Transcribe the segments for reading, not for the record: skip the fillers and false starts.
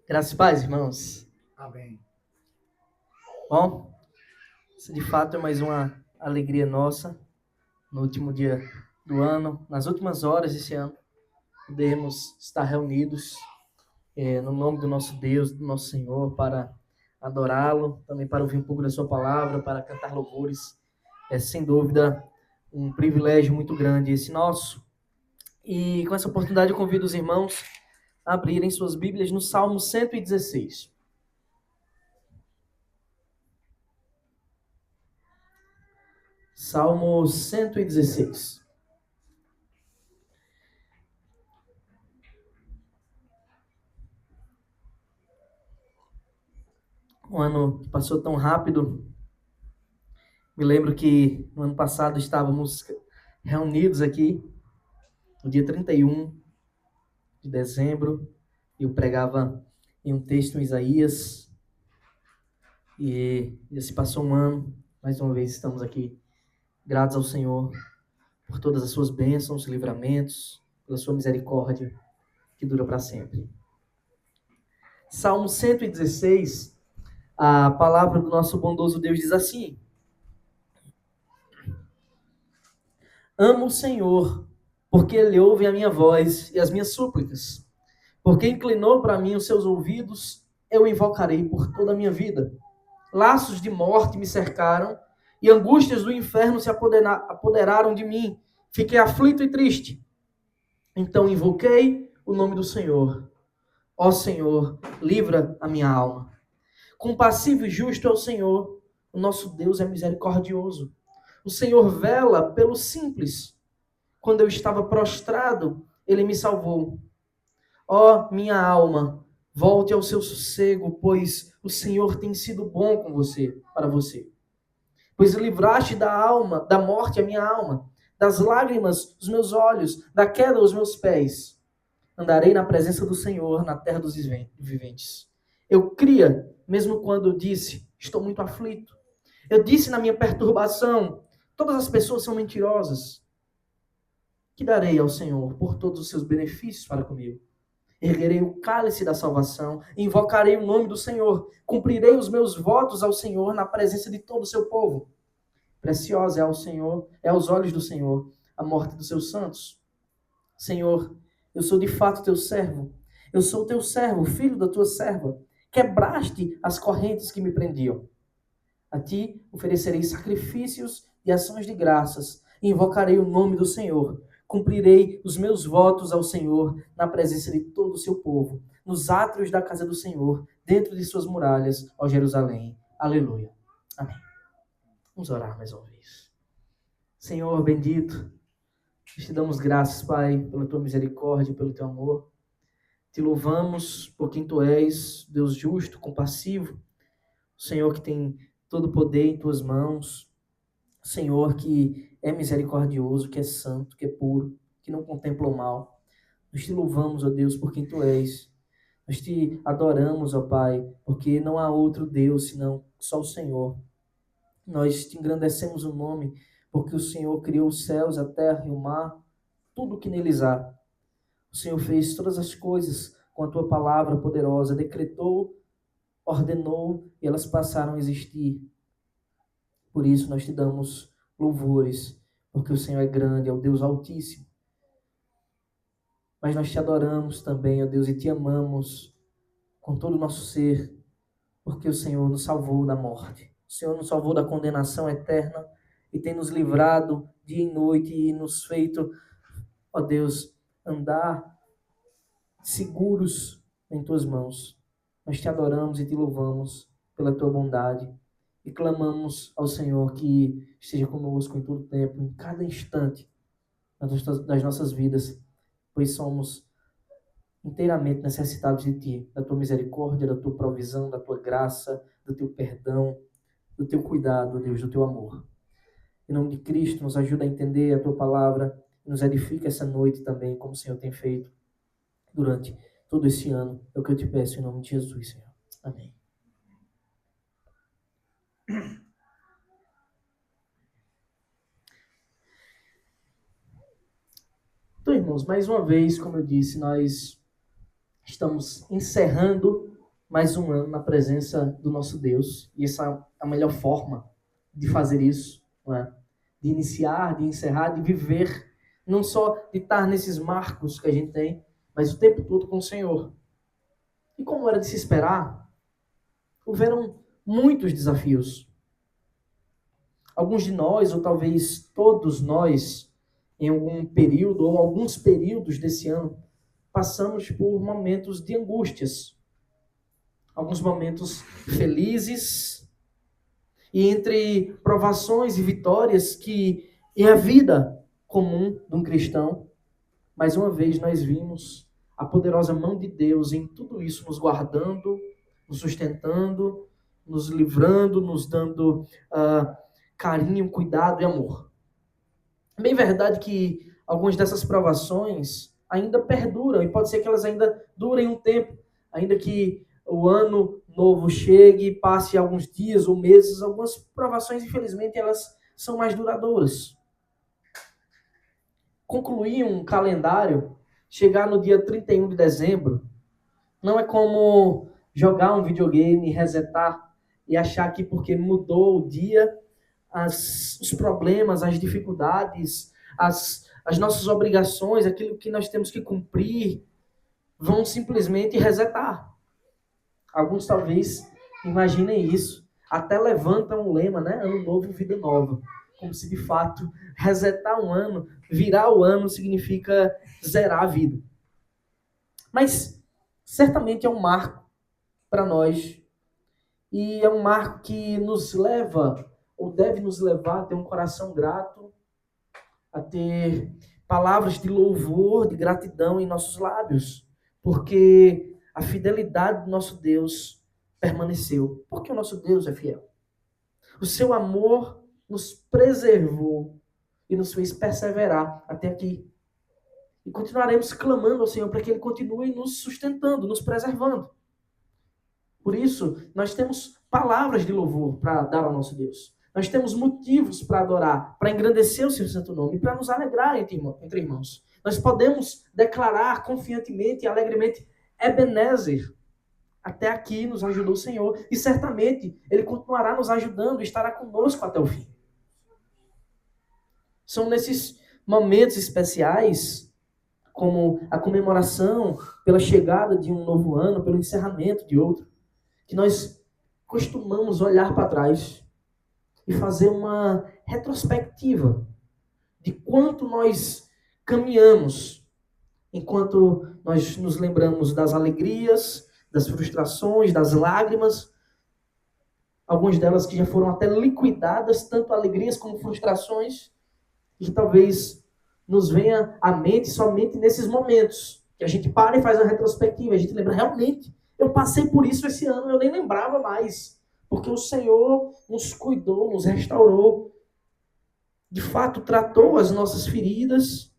Graças e paz, irmãos. Amém. Bom, isso de fato é mais uma alegria nossa no último dia do ano, nas últimas horas desse ano, podermos estar reunidos no nome do nosso Deus, do nosso Senhor, para adorá-lo, também para ouvir um pouco da sua palavra, para cantar louvores. É sem dúvida um privilégio muito grande esse nosso. E com essa oportunidade eu convido os irmãos a abrirem suas Bíblias no Salmo 116. Salmo 116. O ano passou tão rápido. Me lembro que no ano passado estávamos reunidos aqui, no dia 31 de dezembro, e eu pregava em um texto em Isaías, e já se passou um ano, mais uma vez estamos aqui, gratos ao Senhor por todas as suas bênçãos, livramentos, pela sua misericórdia, que dura para sempre. Salmo 116, a palavra do nosso bondoso Deus diz assim: Amo o Senhor, porque Ele ouve a minha voz e as minhas súplicas. Porque inclinou para mim os seus ouvidos, eu o invocarei por toda a minha vida. Laços de morte me cercaram e angústias do inferno se apoderaram de mim. Fiquei aflito e triste. Então invoquei o nome do Senhor. Ó Senhor, livra a minha alma. Compassivo e justo é o Senhor. O nosso Deus é misericordioso. O Senhor vela pelo simples. Quando eu estava prostrado, ele me salvou. Ó, minha alma, volte ao seu sossego, pois o Senhor tem sido bom com você, para você. Pois livraste da morte a minha alma, das lágrimas os meus olhos, da queda os meus pés. Andarei na presença do Senhor, na terra dos viventes. Eu cria, mesmo quando eu disse, estou muito aflito. Eu disse na minha perturbação, todas as pessoas são mentirosas. Que darei ao Senhor por todos os seus benefícios para comigo? Erguerei o cálice da salvação, invocarei o nome do Senhor, cumprirei os meus votos ao Senhor na presença de todo o seu povo. Preciosa é ao Senhor, é aos olhos do Senhor, a morte dos seus santos. Senhor, eu sou de fato teu servo. Eu sou teu servo, filho da tua serva. Quebraste as correntes que me prendiam. A ti oferecerei sacrifícios e ações de graças, e invocarei o nome do Senhor. Cumprirei os meus votos ao Senhor na presença de todo o seu povo, nos átrios da casa do Senhor, dentro de suas muralhas, ó Jerusalém. Aleluia. Amém. Vamos orar mais uma vez. Senhor bendito, te damos graças, Pai, pela tua misericórdia, pelo teu amor. Te louvamos por quem tu és, Deus justo, compassivo, Senhor que tem todo o poder em tuas mãos, Senhor que é misericordioso, que é santo, que é puro, que não contempla o mal. Nós te louvamos, ó Deus, por quem tu és. Nós te adoramos, ó Pai, porque não há outro Deus senão só o Senhor. Nós te engrandecemos o nome, porque o Senhor criou os céus, a terra e o mar, tudo o que neles há. O Senhor fez todas as coisas com a tua palavra poderosa, decretou, ordenou e elas passaram a existir. Por isso nós te damos louvores, porque o Senhor é grande, é o Deus Altíssimo. Mas nós te adoramos também, ó Deus, e te amamos com todo o nosso ser, porque o Senhor nos salvou da morte. O Senhor nos salvou da condenação eterna e tem nos livrado dia e noite e nos feito, ó Deus, andar seguros em tuas mãos. Nós te adoramos e te louvamos pela tua bondade e clamamos ao Senhor que esteja conosco em todo tempo, em cada instante das nossas vidas, pois somos inteiramente necessitados de ti, da tua misericórdia, da tua provisão, da tua graça, do teu perdão, do teu cuidado, Deus, do teu amor. Em nome de Cristo, nos ajuda a entender a tua palavra e nos edifica essa noite também, como o Senhor tem feito durante todo esse ano. É o que eu te peço em nome de Jesus, Senhor. Amém. Então, irmãos, mais uma vez, como eu disse, nós estamos encerrando mais um ano na presença do nosso Deus. E essa é a melhor forma de fazer isso, não é? De iniciar, de encerrar, de viver, não só de estar nesses marcos que a gente tem, mas o tempo todo com o Senhor. E como era de se esperar, houveram muitos desafios. Alguns de nós, ou talvez todos nós, em algum período ou alguns períodos desse ano, passamos por momentos de angústias, alguns momentos felizes, e entre provações e vitórias que é a vida comum de um cristão, mais uma vez nós vimos a poderosa mão de Deus em tudo isso, nos guardando, nos sustentando, nos livrando, nos dando carinho, cuidado e amor. É bem verdade que algumas dessas provações ainda perduram, e pode ser que elas ainda durem um tempo, ainda que o ano novo chegue, passe alguns dias ou meses, algumas provações, infelizmente, elas são mais duradouras. Concluir um calendário, chegar no dia 31 de dezembro, não é como jogar um videogame, resetar e achar que porque mudou o dia, os problemas, as dificuldades, as nossas obrigações, aquilo que nós temos que cumprir, vão simplesmente resetar. Alguns talvez imaginem isso. Até levantam um lema, né? Ano novo, vida nova. Como se de fato resetar um ano, virar o ano, significa zerar a vida. Mas certamente é um marco para nós. E é um marco que nos leva, ou deve nos levar a ter um coração grato, a ter palavras de louvor, de gratidão em nossos lábios, porque a fidelidade do nosso Deus permaneceu, porque o nosso Deus é fiel. O seu amor nos preservou e nos fez perseverar até aqui. E continuaremos clamando ao Senhor para que Ele continue nos sustentando, nos preservando. Por isso, nós temos palavras de louvor para dar ao nosso Deus. Nós temos motivos para adorar, para engrandecer o seu santo nome, para nos alegrar entre irmãos. Nós podemos declarar confiantemente e alegremente: Ebenezer, até aqui nos ajudou o Senhor. E certamente Ele continuará nos ajudando e estará conosco até o fim. São nesses momentos especiais, como a comemoração pela chegada de um novo ano, pelo encerramento de outro, que nós costumamos olhar para trás e fazer uma retrospectiva de quanto nós caminhamos, enquanto nós nos lembramos das alegrias, das frustrações, das lágrimas, algumas delas que já foram até liquidadas, tanto alegrias como frustrações, e que talvez nos venha à mente somente nesses momentos, que a gente para e faz uma retrospectiva, a gente lembra, realmente, eu passei por isso esse ano, eu nem lembrava mais, porque o Senhor nos cuidou, nos restaurou, de fato tratou as nossas feridas.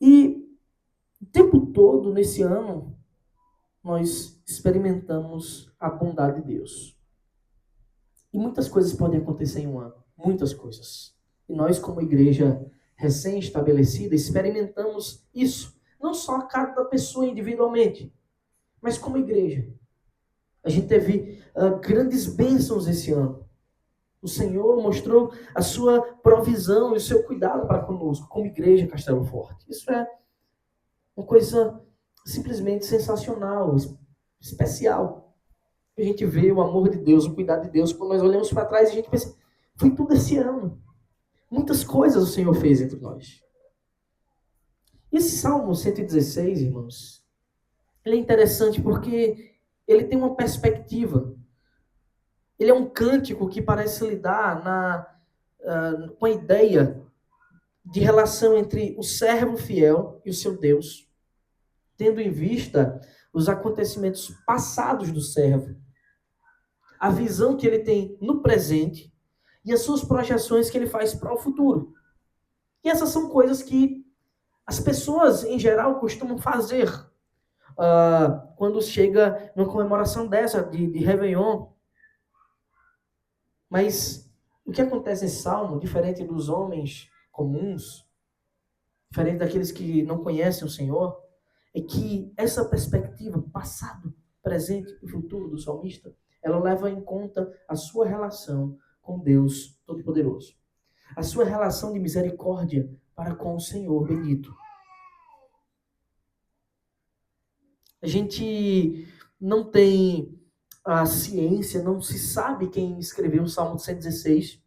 E o tempo todo, nesse ano, nós experimentamos a bondade de Deus. E muitas coisas podem acontecer em um ano, muitas coisas. E nós, como igreja recém-estabelecida, experimentamos isso, não só a cada pessoa individualmente, mas como igreja. A gente teve grandes bênçãos esse ano. O Senhor mostrou a sua provisão e o seu cuidado para conosco, como igreja Castelo Forte. Isso é uma coisa simplesmente sensacional, especial. A gente vê o amor de Deus, o cuidado de Deus, quando nós olhamos para trás e a gente pensa, foi tudo esse ano. Muitas coisas o Senhor fez entre nós. E esse Salmo 116, irmãos, ele é interessante porque ele tem uma perspectiva. Ele é um cântico que parece lidar com a ideia de relação entre o servo fiel e o seu Deus, tendo em vista os acontecimentos passados do servo, a visão que ele tem no presente e as suas projeções que ele faz para o futuro. E essas são coisas que as pessoas, em geral, costumam fazer quando chega numa comemoração dessa, de Réveillon. Mas o que acontece nesse salmo, diferente dos homens comuns, diferente daqueles que não conhecem o Senhor, é que essa perspectiva, passado, presente e futuro do salmista, ela leva em conta a sua relação com Deus Todo-Poderoso. A sua relação de misericórdia para com o Senhor bendito. A gente não tem a ciência, não se sabe quem escreveu o Salmo 116.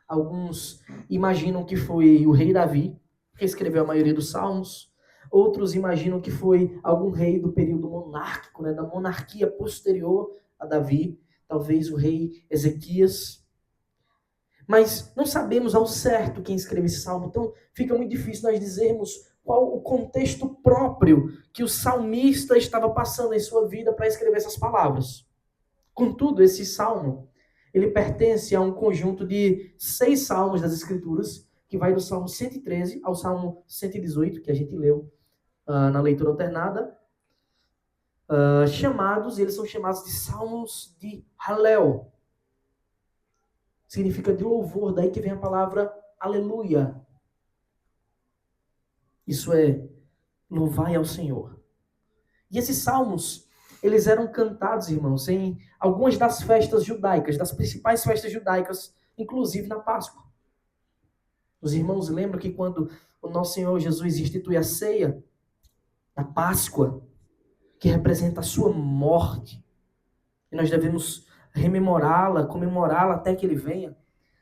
Alguns imaginam que foi o rei Davi, que escreveu a maioria dos salmos. Outros imaginam que foi algum rei do período monárquico, da monarquia posterior a Davi, talvez o rei Ezequias. Mas não sabemos ao certo quem escreveu esse salmo, então fica muito difícil nós dizermos qual o contexto próprio que o salmista estava passando em sua vida para escrever essas palavras. Contudo, esse salmo, ele pertence a um conjunto de 6 salmos das Escrituras, que vai do Salmo 113 ao Salmo 118, que a gente leu na leitura alternada, eles são chamados de Salmos de Halel. Significa de louvor, daí que vem a palavra aleluia. Isso é, louvai ao Senhor. E esses salmos, eles eram cantados, irmãos, em algumas das festas judaicas, das principais festas judaicas, inclusive na Páscoa. Os irmãos lembram que quando o nosso Senhor Jesus institui a ceia, a Páscoa, que representa a sua morte, e nós devemos rememorá-la, comemorá-la até que ele venha,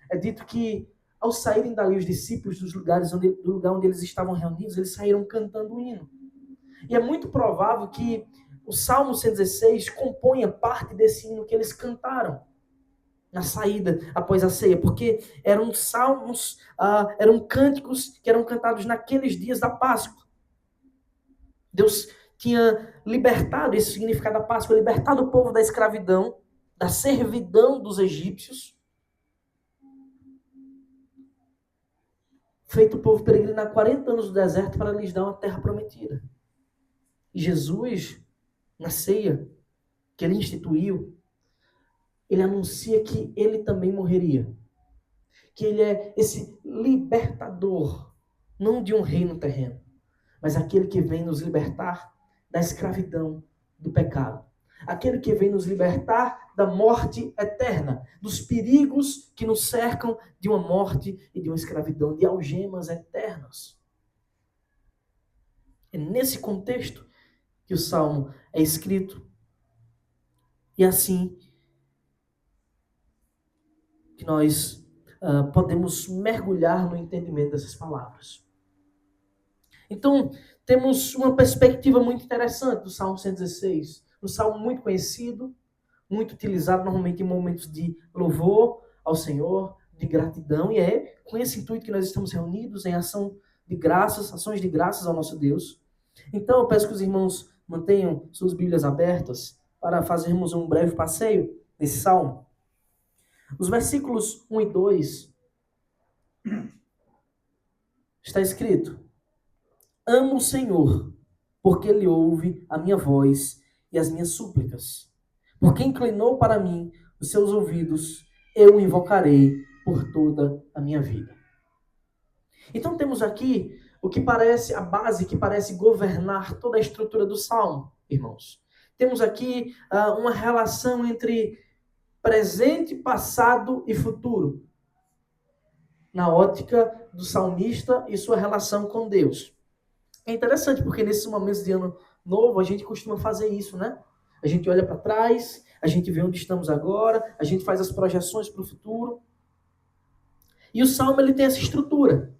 é dito que ao saírem dali os discípulos do lugar onde eles estavam reunidos, eles saíram cantando um hino. E é muito provável que o Salmo 116 componha parte desse hino que eles cantaram na saída após a ceia, porque eram salmos, eram cânticos que eram cantados naqueles dias da Páscoa. Deus tinha libertado, esse significado da Páscoa, libertado o povo da escravidão, da servidão dos egípcios, feito o povo peregrinar 40 anos no deserto para lhes dar uma terra prometida. E Jesus, na ceia que ele instituiu, ele anuncia que ele também morreria. Que ele é esse libertador, não de um reino terreno, mas aquele que vem nos libertar da escravidão do pecado. Aquele que vem nos libertar da morte eterna, dos perigos que nos cercam de uma morte e de uma escravidão, de algemas eternas. É nesse contexto que o Salmo é escrito. E assim que nós podemos mergulhar no entendimento dessas palavras. Então, temos uma perspectiva muito interessante do Salmo 116. Um salmo muito conhecido, muito utilizado normalmente em momentos de louvor ao Senhor, de gratidão, e é com esse intuito que nós estamos reunidos em ação de graças, ações de graças ao nosso Deus. Então, eu peço que os irmãos mantenham suas Bíblias abertas para fazermos um breve passeio nesse salmo. Os versículos 1 e 2 está escrito: amo o Senhor, porque Ele ouve a minha voz e as minhas súplicas. Porque inclinou para mim os seus ouvidos, eu o invocarei por toda a minha vida. Então temos aqui o que parece, a base que parece governar toda a estrutura do Salmo, irmãos. Temos aqui uma relação entre presente, passado e futuro, na ótica do salmista e sua relação com Deus. É interessante porque nesses momentos de ano novo a gente costuma fazer isso, né? A gente olha para trás, a gente vê onde estamos agora, a gente faz as projeções para o futuro. E o salmo ele tem essa estrutura.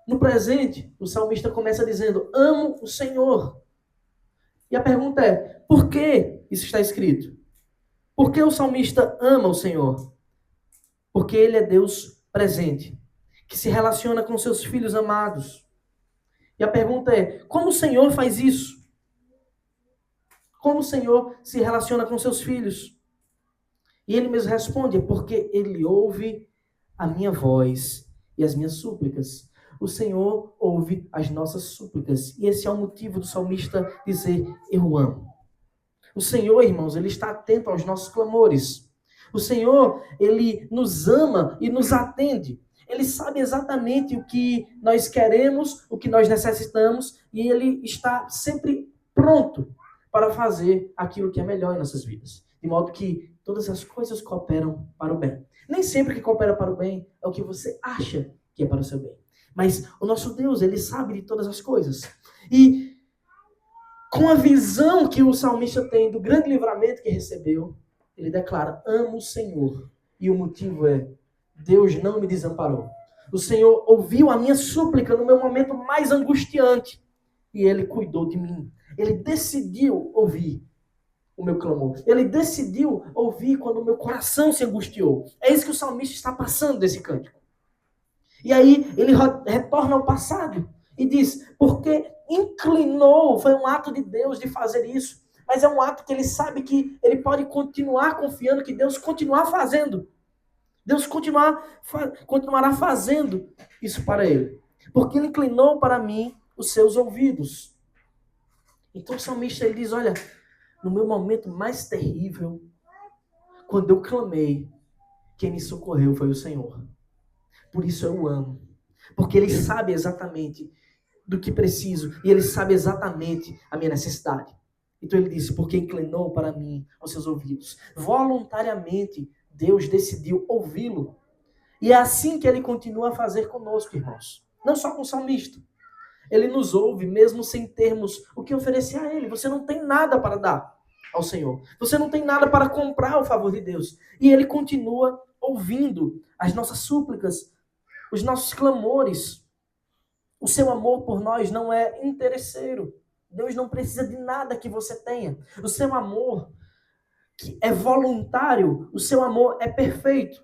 No presente, o salmista começa dizendo: amo o Senhor. E a pergunta é: por que isso está escrito? Por que o salmista ama o Senhor? Porque ele é Deus presente, que se relaciona com seus filhos amados. E a pergunta é: como o Senhor faz isso? Como o Senhor se relaciona com seus filhos? E ele mesmo responde: é porque ele ouve a minha voz e as minhas súplicas. O Senhor ouve as nossas súplicas. E esse é o motivo do salmista dizer: eu amo. O Senhor, irmãos, ele está atento aos nossos clamores. O Senhor, ele nos ama e nos atende. ele sabe exatamente o que nós queremos, o que nós necessitamos, e ele está sempre pronto para fazer aquilo que é melhor em nossas vidas. De modo que todas as coisas cooperam para o bem. Nem sempre que coopera para o bem é o que você acha que é para o seu bem. Mas o nosso Deus, ele sabe de todas as coisas. E com a visão que o salmista tem do grande livramento que recebeu, ele declara: amo o Senhor. E o motivo é: Deus não me desamparou. O Senhor ouviu a minha súplica no meu momento mais angustiante. E ele cuidou de mim. Ele decidiu ouvir o meu clamor. Ele decidiu ouvir quando o meu coração se angustiou. É isso que o salmista está passando desse cântico. E aí ele retorna ao passado e diz: porque inclinou, foi um ato de Deus de fazer isso, mas é um ato que ele sabe que ele pode continuar confiando que Deus continuar fazendo. Deus continuará fazendo isso para ele. Porque ele inclinou para mim os seus ouvidos. Então o salmista ele diz: olha, no meu momento mais terrível, quando eu clamei, quem me socorreu foi o Senhor. Por isso eu o amo. Porque ele sabe exatamente do que preciso. E ele sabe exatamente a minha necessidade. Então ele disse: porque inclinou para mim os seus ouvidos. Voluntariamente, Deus decidiu ouvi-lo. E é assim que ele continua a fazer conosco, irmãos. Não só com o salmista. Ele nos ouve mesmo sem termos o que oferecer a ele. Você não tem nada para dar ao Senhor. Você não tem nada para comprar o favor de Deus. E ele continua ouvindo as nossas súplicas, os nossos clamores. O seu amor por nós não é interesseiro. Deus não precisa de nada que você tenha. O seu amor que é voluntário, o seu amor é perfeito.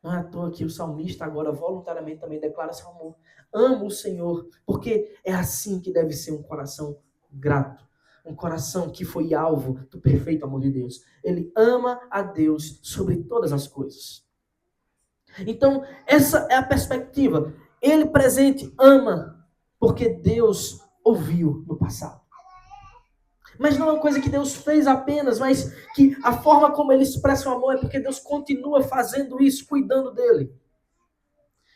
Não é à toa que o salmista agora voluntariamente também declara seu amor. Amo o Senhor, porque é assim que deve ser um coração grato. Um coração que foi alvo do perfeito amor de Deus. Ele ama a Deus sobre todas as coisas. Então, essa é a perspectiva. Ele presente ama, porque Deus ouviu no passado. Mas não é uma coisa que Deus fez apenas, mas que a forma como ele expressa o amor é porque Deus continua fazendo isso, cuidando dele.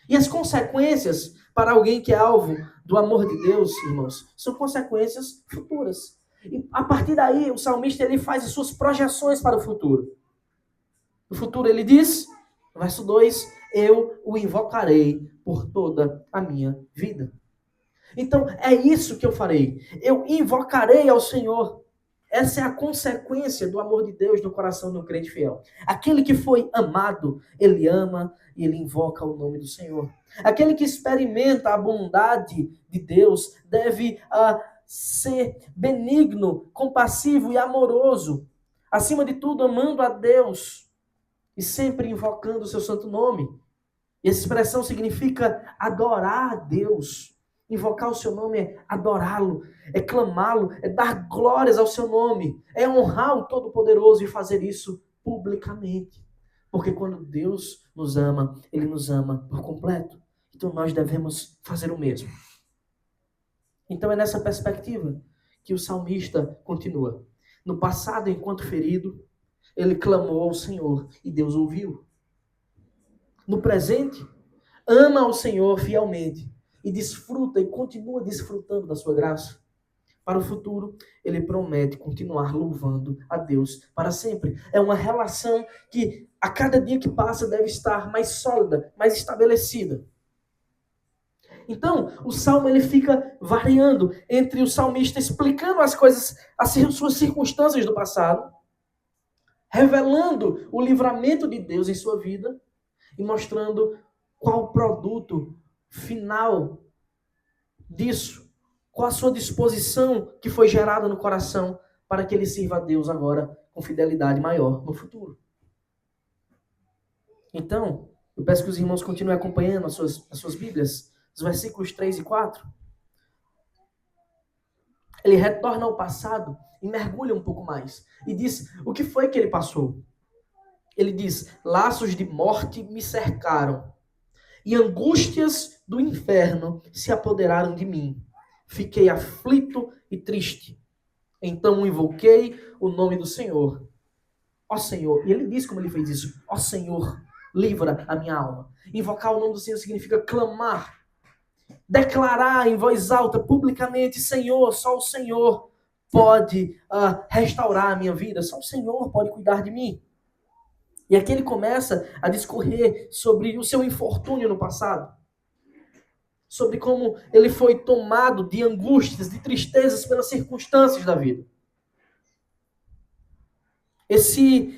E as consequências para alguém que é alvo do amor de Deus, irmãos, são consequências futuras. E a partir daí, o salmista ele faz as suas projeções para o futuro. No futuro ele diz, no verso 2, eu o invocarei por toda a minha vida. Então, é isso que eu farei. Eu invocarei ao Senhor. Essa é a consequência do amor de Deus no coração de um crente fiel. Aquele que foi amado, ele ama e ele invoca o nome do Senhor. Aquele que experimenta a bondade de Deus deve ser benigno, compassivo e amoroso. Acima de tudo, amando a Deus e sempre invocando o seu santo nome. E essa expressão significa adorar a Deus. Invocar o seu nome é adorá-lo, é clamá-lo, é dar glórias ao seu nome, é honrar o Todo-Poderoso e fazer isso publicamente. Porque quando Deus nos ama, Ele nos ama por completo. Então nós devemos fazer o mesmo. Então é nessa perspectiva que o salmista continua. No passado, enquanto ferido, ele clamou ao Senhor e Deus ouviu. No presente, ama ao Senhor fielmente e desfruta e continua desfrutando da sua graça. Para o futuro, ele promete continuar louvando a Deus para sempre. É uma relação que a cada dia que passa deve estar mais sólida, mais estabelecida. Então, o salmo ele fica variando entre o salmista explicando as coisas, as suas circunstâncias do passado, revelando o livramento de Deus em sua vida e mostrando qual o produto final disso, qual a sua disposição que foi gerada no coração para que ele sirva a Deus agora com fidelidade maior no futuro. Então, eu peço que os irmãos continuem acompanhando as suas Bíblias, os versículos 3 e 4. Ele retorna ao passado e mergulha um pouco mais. E diz o que foi que ele passou. Ele diz, laços de morte me cercaram e angústias do inferno se apoderaram de mim. Fiquei aflito e triste. Então invoquei o nome do Senhor. Ó Senhor. E ele diz como ele fez isso. Ó Senhor, livra a minha alma. Invocar o nome do Senhor significa clamar, declarar em voz alta, publicamente: Senhor, só o Senhor pode restaurar a minha vida, só o Senhor pode cuidar de mim. E aqui ele começa a discorrer sobre o seu infortúnio no passado, sobre como ele foi tomado de angústias, de tristezas pelas circunstâncias da vida. Esse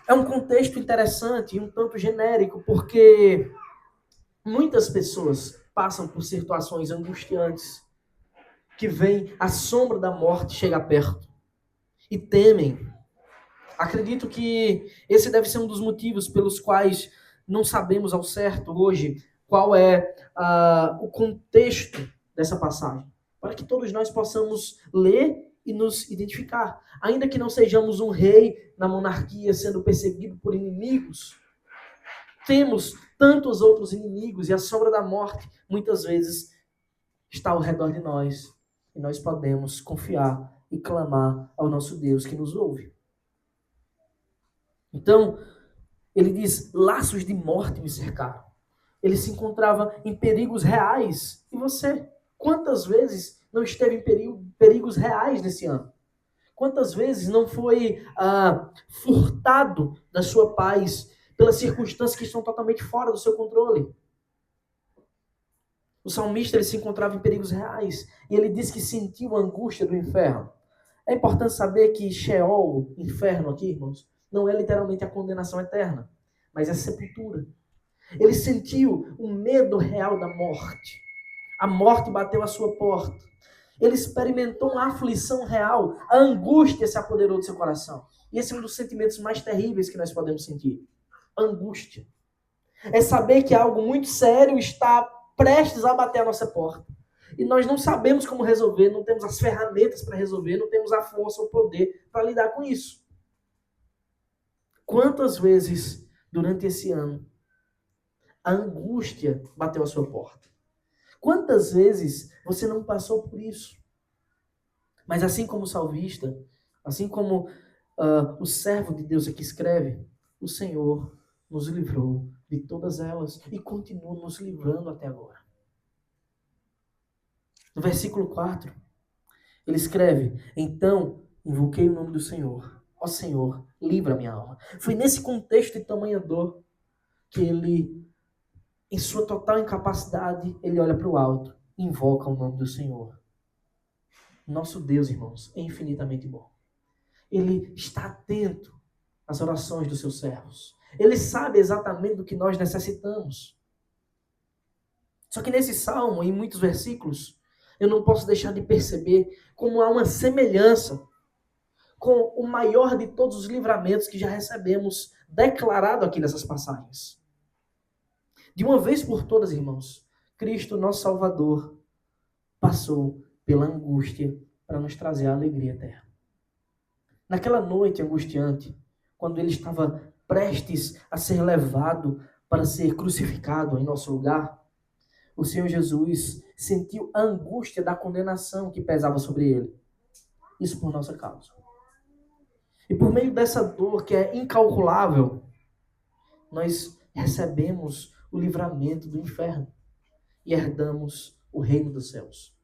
é um contexto interessante e um tanto genérico, porque muitas pessoas passam por situações angustiantes, que veem a sombra da morte chegar perto e temem. Acredito que esse deve ser um dos motivos pelos quais não sabemos ao certo hoje qual é o contexto dessa passagem, para que todos nós possamos ler e nos identificar. Ainda que não sejamos um rei na monarquia sendo perseguido por inimigos, temos tantos outros inimigos e a sombra da morte muitas vezes está ao redor de nós e nós podemos confiar e clamar ao nosso Deus que nos ouve. Então, ele diz: laços de morte me cercaram. Ele se encontrava em perigos reais. E você? Quantas vezes não esteve em perigos reais nesse ano? Quantas vezes não foi furtado da sua paz pelas circunstâncias que estão totalmente fora do seu controle? O salmista ele se encontrava em perigos reais. E ele diz que sentiu a angústia do inferno. É importante saber que Sheol, inferno aqui, irmãos, não é literalmente a condenação eterna, mas é a sepultura. Ele sentiu o medo real da morte. A morte bateu à sua porta. Ele experimentou uma aflição real. A angústia se apoderou do seu coração. E esse é um dos sentimentos mais terríveis que nós podemos sentir. Angústia. É saber que algo muito sério está prestes a bater à nossa porta. E nós não sabemos como resolver, não temos as ferramentas para resolver, não temos a força ou o poder para lidar com isso. Quantas vezes, durante esse ano, a angústia bateu à sua porta? Quantas vezes você não passou por isso? Mas assim como o salmista, assim como o servo de Deus aqui escreve, o Senhor nos livrou de todas elas e continua nos livrando até agora. No versículo 4, ele escreve: então invoquei o nome do Senhor. Ó Senhor, livra a minha alma. Foi nesse contexto de tamanha dor que ele, em sua total incapacidade, ele olha para o alto e invoca o nome do Senhor. Nosso Deus, irmãos, é infinitamente bom. Ele está atento às orações dos seus servos. Ele sabe exatamente do que nós necessitamos. Só que nesse salmo, em muitos versículos, eu não posso deixar de perceber como há uma semelhança com o maior de todos os livramentos que já recebemos declarado aqui nessas passagens. De uma vez por todas, irmãos, Cristo, nosso Salvador, passou pela angústia para nos trazer a alegria eterna. Naquela noite angustiante, quando ele estava prestes a ser levado para ser crucificado em nosso lugar, o Senhor Jesus sentiu a angústia da condenação que pesava sobre ele. Isso por nossa causa. E por meio dessa dor que é incalculável, nós recebemos o livramento do inferno e herdamos o reino dos céus.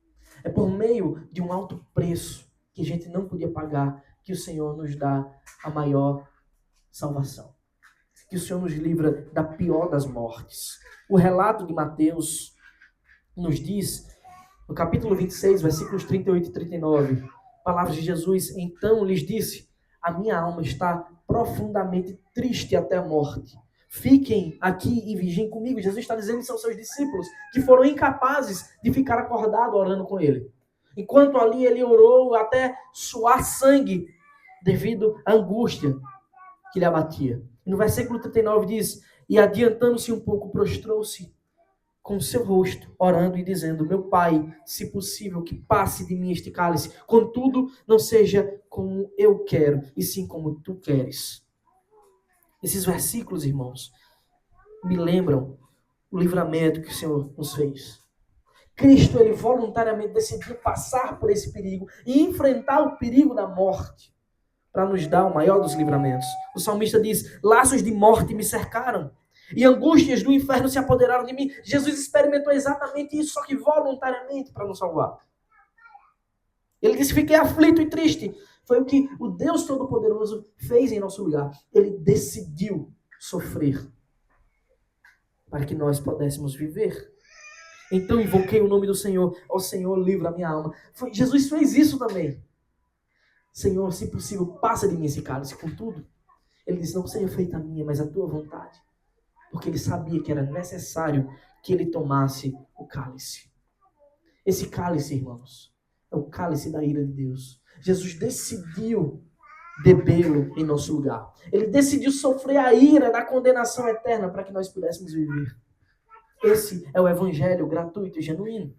É por meio de um alto preço que a gente não podia pagar que o Senhor nos dá a maior salvação. Que o Senhor nos livra da pior das mortes. O relato de Mateus nos diz, no capítulo 26, versículos 38 e 39, palavras de Jesus: então lhes disse: a minha alma está profundamente triste até a morte. Fiquem aqui e vigiem comigo. Jesus está dizendo isso aos seus discípulos, que foram incapazes de ficar acordados orando com ele. Enquanto ali ele orou até suar sangue devido à angústia que lhe abatia. E no versículo 39 diz: e adiantando-se um pouco, prostrou-se com o seu rosto, orando e dizendo: meu Pai, se possível, que passe de mim este cálice. Contudo, não seja como eu quero, e sim como tu queres. Esses versículos, irmãos, me lembram o livramento que o Senhor nos fez. Cristo, ele voluntariamente decidiu passar por esse perigo e enfrentar o perigo da morte, para nos dar o maior dos livramentos. O salmista diz: laços de morte me cercaram e angústias do inferno se apoderaram de mim. Jesus experimentou exatamente isso, só que voluntariamente para nos salvar. Ele disse: fiquei aflito e triste. Foi o que o Deus Todo-Poderoso fez em nosso lugar. Ele decidiu sofrer para que nós pudéssemos viver. Então invoquei o nome do Senhor. Ó Senhor, livra a minha alma. Jesus fez isso também. Senhor, se possível, passa de mim esse cálice. Contudo, ele disse: não seja feita a minha, mas a tua vontade. Porque ele sabia que era necessário que ele tomasse o cálice. Esse cálice, irmãos, é o cálice da ira de Deus. Jesus decidiu bebê-lo em nosso lugar. Ele decidiu sofrer a ira da condenação eterna para que nós pudéssemos viver. Esse é o evangelho gratuito e genuíno.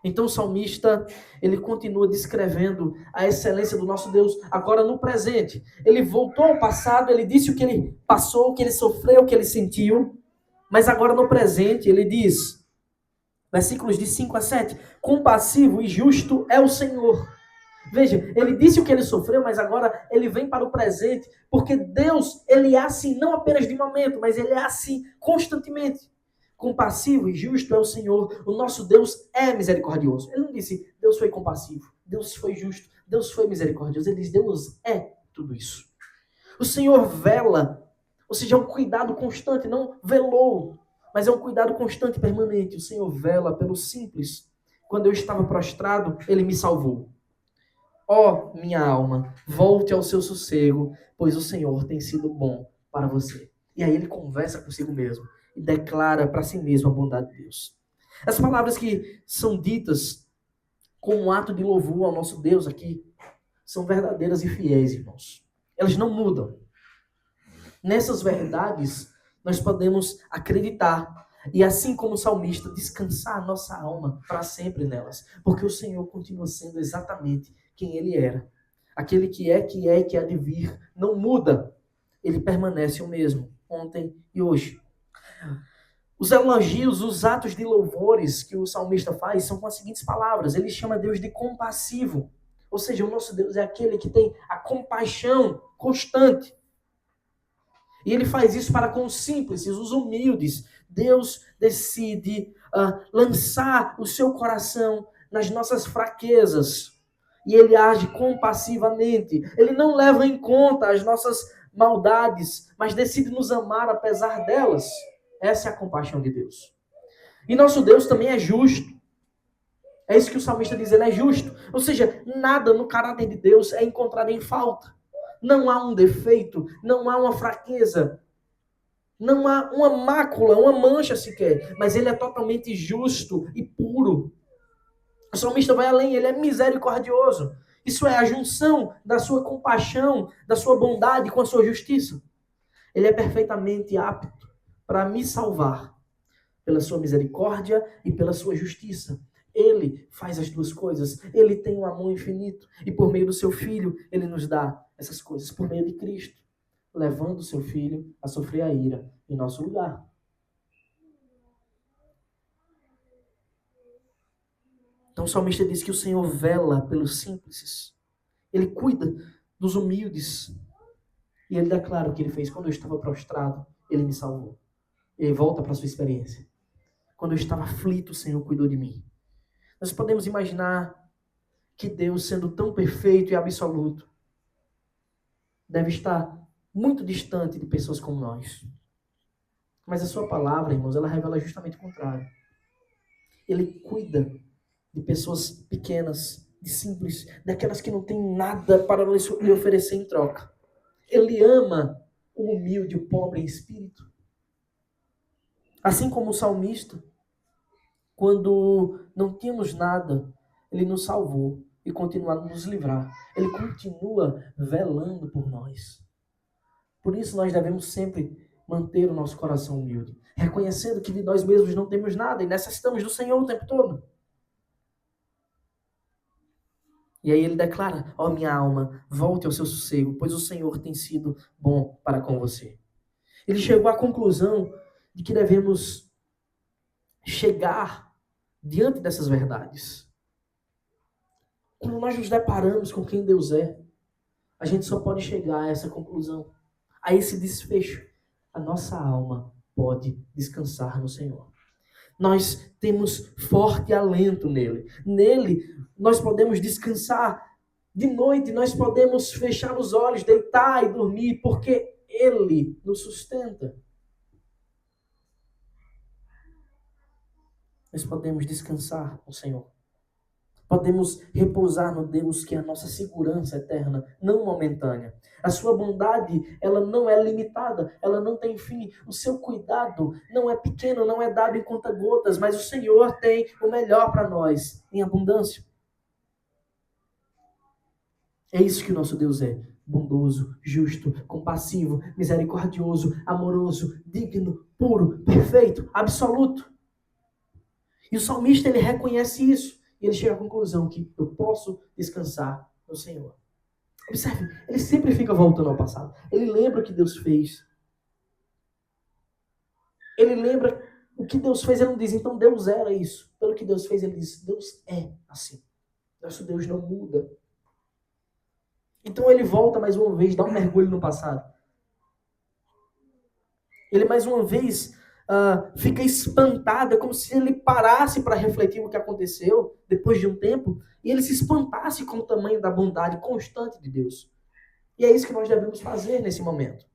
Então o salmista, ele continua descrevendo a excelência do nosso Deus agora no presente. Ele voltou ao passado, ele disse o que ele passou, o que ele sofreu, o que ele sentiu, mas agora no presente ele diz, versículos de 5 a 7, compassivo e justo é o Senhor. Veja, ele disse o que ele sofreu, mas agora ele vem para o presente, porque Deus, ele é assim, não apenas de momento, mas ele é assim constantemente. Compassivo e justo é o Senhor, o nosso Deus é misericordioso. Ele não disse, Deus foi compassivo, Deus foi justo, Deus foi misericordioso. Ele diz, Deus é tudo isso. O Senhor vela, ou seja, é um cuidado constante, não velou, mas é um cuidado constante e permanente. O Senhor vela pelo simples. Quando eu estava prostrado, Ele me salvou. Ó, minha alma, volte ao seu sossego, pois o Senhor tem sido bom para você. E aí ele conversa consigo mesmo e declara para si mesmo a bondade de Deus. As palavras que são ditas como um ato de louvor ao nosso Deus aqui são verdadeiras e fiéis, irmãos. Elas não mudam. Nessas verdades, nós podemos acreditar e, assim como o salmista, descansar a nossa alma para sempre nelas, porque o Senhor continua sendo exatamente quem Ele era. Aquele que é e que há de vir, não muda. Ele permanece o mesmo, ontem e hoje. Os elogios, os atos de louvores que o salmista faz são com as seguintes palavras. Ele chama Deus de compassivo. Ou seja, o nosso Deus é aquele que tem a compaixão constante. E ele faz isso para com os simples, os humildes. Deus decide lançar o seu coração nas nossas fraquezas. E ele age compassivamente. Ele não leva em conta as nossas maldades, mas decide nos amar apesar delas. Essa é a compaixão de Deus. E nosso Deus também é justo. É isso que o salmista diz, ele é justo. Ou seja, nada no caráter de Deus é encontrado em falta. Não há um defeito, não há uma fraqueza, não há uma mácula, uma mancha sequer, mas ele é totalmente justo e puro. O salmista vai além, ele é misericordioso. Isso é a junção da sua compaixão, da sua bondade com a sua justiça. Ele é perfeitamente apto para me salvar pela sua misericórdia e pela sua justiça. Ele faz as duas coisas. Ele tem um amor infinito. E por meio do seu Filho, ele nos dá essas coisas. Por meio de Cristo, levando o seu Filho a sofrer a ira em nosso lugar. Então o salmista diz que o Senhor vela pelos simples. Ele cuida dos humildes. E ele declara o que ele fez. Quando eu estava prostrado, ele me salvou. Ele volta para a sua experiência. Quando eu estava aflito, o Senhor cuidou de mim. Nós podemos imaginar que Deus, sendo tão perfeito e absoluto, deve estar muito distante de pessoas como nós. Mas a sua palavra, irmãos, ela revela justamente o contrário. Ele cuida de pessoas pequenas, de simples, daquelas que não têm nada para lhe oferecer em troca. Ele ama o humilde, o pobre em espírito. Assim como o salmista, quando não tínhamos nada, ele nos salvou e continua a nos livrar. Ele continua velando por nós. Por isso nós devemos sempre manter o nosso coração humilde, reconhecendo que de nós mesmos não temos nada e necessitamos do Senhor o tempo todo. E aí ele declara, ó minha alma, volte ao seu sossego, pois o Senhor tem sido bom para com você. Ele chegou à conclusão de que devemos chegar diante dessas verdades. Quando nós nos deparamos com quem Deus é, a gente só pode chegar a essa conclusão, a esse desfecho. A nossa alma pode descansar no Senhor. Nós temos forte alento nele. Nele, nós podemos descansar. De noite, nós podemos fechar os olhos, deitar e dormir, porque ele nos sustenta. Nós podemos descansar no Senhor. Podemos repousar no Deus que é a nossa segurança eterna, não momentânea. A sua bondade, ela não é limitada, ela não tem fim. O seu cuidado não é pequeno, não é dado em conta-gotas, mas o Senhor tem o melhor para nós, em abundância. É isso que o nosso Deus é. Bondoso, justo, compassivo, misericordioso, amoroso, digno, puro, perfeito, absoluto. E o salmista, ele reconhece isso. E ele chega à conclusão que eu posso descansar no Senhor. Observe, ele sempre fica voltando ao passado. Ele lembra o que Deus fez. Ele lembra o que Deus fez. Ele não diz, então Deus era isso. Pelo que Deus fez, ele diz, Deus é assim. Nosso Deus não muda. Então ele volta mais uma vez, dá um mergulho no passado. Ele mais uma vez fica espantado, é como se ele parasse para refletir o que aconteceu depois de um tempo, e ele se espantasse com o tamanho da bondade constante de Deus. E é isso que nós devemos fazer nesse momento.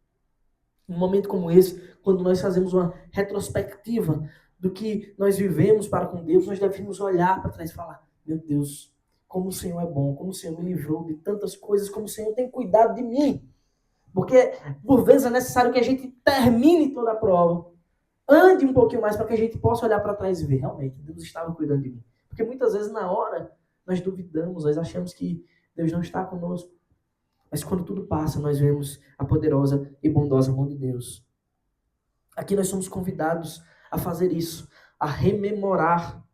Um momento como esse, quando nós fazemos uma retrospectiva do que nós vivemos para com Deus, nós devemos olhar para trás e falar, meu Deus, como o Senhor é bom, como o Senhor me livrou de tantas coisas, como o Senhor tem cuidado de mim. Porque, por vezes, é necessário que a gente termine toda a prova, ande um pouquinho mais para que a gente possa olhar para trás e ver, realmente, Deus estava cuidando de mim. Porque muitas vezes, na hora, nós duvidamos, nós achamos que Deus não está conosco. Mas quando tudo passa, nós vemos a poderosa e bondosa mão de Deus. Aqui nós somos convidados a fazer isso, a rememorar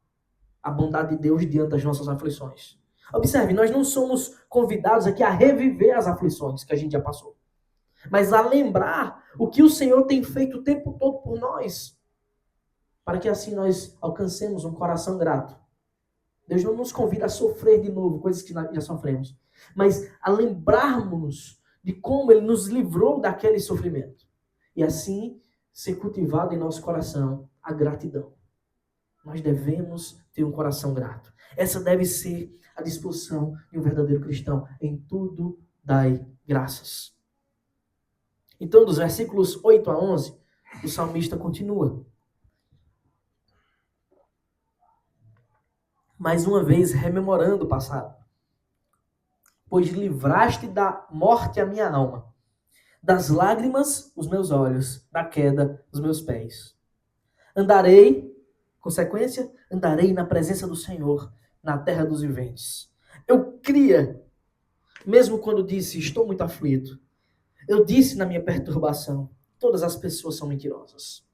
a bondade de Deus diante das nossas aflições. Observe, nós não somos convidados aqui a reviver as aflições que a gente já passou, mas a lembrar o que o Senhor tem feito o tempo todo por nós, para que assim nós alcancemos um coração grato. Deus não nos convida a sofrer de novo coisas que já sofremos, mas a lembrarmos de como Ele nos livrou daquele sofrimento. E assim ser cultivado em nosso coração a gratidão. Nós devemos ter um coração grato. Essa deve ser a disposição de um verdadeiro cristão. Em tudo dai graças. Então, dos versículos 8 a 11, o salmista continua. Mais uma vez, rememorando o passado. Pois livraste da morte a minha alma, das lágrimas os meus olhos, da queda os meus pés. Andarei, consequência, andarei na presença do Senhor, na terra dos viventes. Eu cria, mesmo quando disse, estou muito aflito. Eu disse na minha perturbação, todas as pessoas são mentirosas.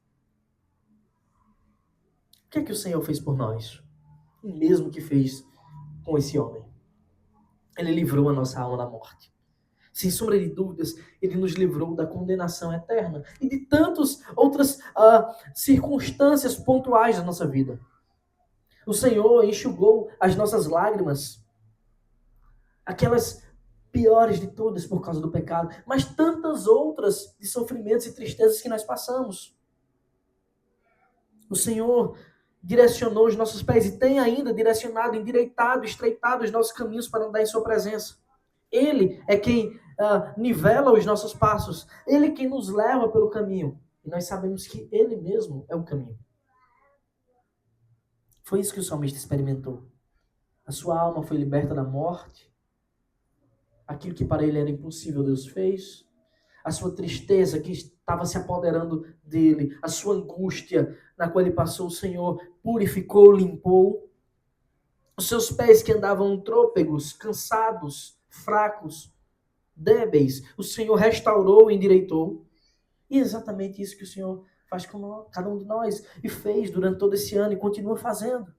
O que é que o Senhor fez por nós? O mesmo que fez com esse homem. Ele livrou a nossa alma da morte. Sem sombra de dúvidas, Ele nos livrou da condenação eterna e de tantas outras circunstâncias pontuais da nossa vida. O Senhor enxugou as nossas lágrimas, aquelas piores de todas por causa do pecado, mas tantas outras de sofrimentos e tristezas que nós passamos. O Senhor direcionou os nossos pés e tem ainda direcionado, endireitado, estreitado os nossos caminhos para andar em sua presença. Ele é quem nivela os nossos passos. Ele é quem nos leva pelo caminho. E nós sabemos que Ele mesmo é o caminho. Foi isso que o salmista experimentou. A sua alma foi liberta da morte. Aquilo que para ele era impossível, Deus fez. A sua tristeza que estava se apoderando dele, a sua angústia na qual ele passou, o Senhor purificou, limpou. Os seus pés que andavam trôpegos, cansados, fracos, débeis, o Senhor restaurou e endireitou. E é exatamente isso que o Senhor faz com cada um de nós e fez durante todo esse ano e continua fazendo.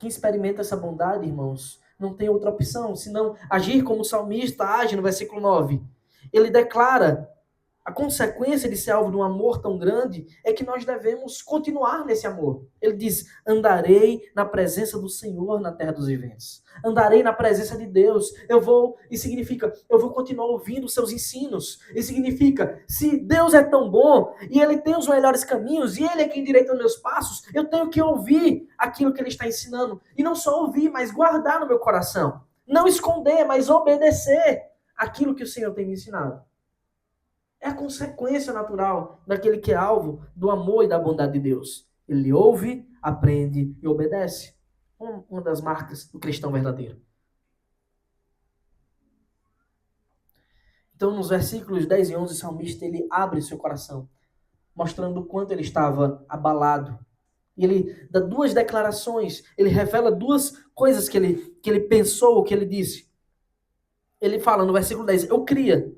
Quem experimenta essa bondade, irmãos, não tem outra opção, senão agir como o salmista age no versículo 9. Ele declara A consequência de ser alvo de um amor tão grande é que nós devemos continuar nesse amor. Ele diz: andarei na presença do Senhor na terra dos viventes. Andarei na presença de Deus. E significa, eu vou continuar ouvindo os seus ensinos. E significa, se Deus é tão bom e Ele tem os melhores caminhos e Ele é quem endireita os meus passos, eu tenho que ouvir aquilo que Ele está ensinando. E não só ouvir, mas guardar no meu coração. Não esconder, mas obedecer aquilo que o Senhor tem me ensinado. É a consequência natural daquele que é alvo do amor e da bondade de Deus. Ele ouve, aprende e obedece. Uma das marcas do cristão verdadeiro. Então, nos versículos 10 e 11, o salmista ele abre seu coração, mostrando o quanto ele estava abalado. E ele dá duas declarações, ele revela duas coisas que ele pensou, que ele disse. Ele fala no versículo 10, eu cria,